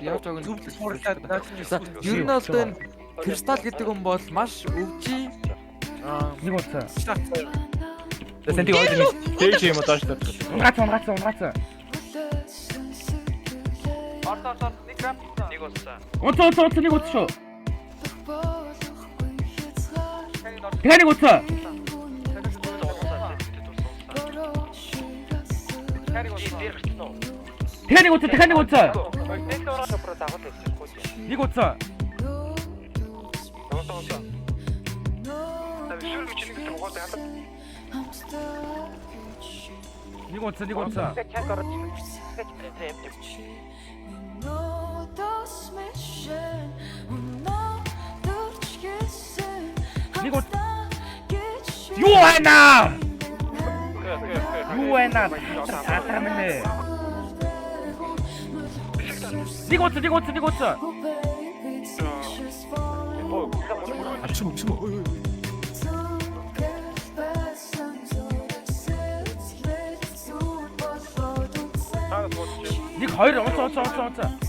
Яаж байгаа нь зөв сурлаад наачны. Ер нь бол энэ кристалл гэдэг юм бол маш өвчий. Нэг утсаа. Тэсэнтиг ойлоо дээж юм доош таа. Унгацсан. Ордоор нэг грам нэг уусаа. Утсаа нэг утс шүү. Тэгээ нэг утсаа. Тэгээ нэг утсаа. Нэг утсаа. Нэг утсаа. Юу байна? Атар минь. Нэг утсаа. Чим. Нэг хоёр утсаа.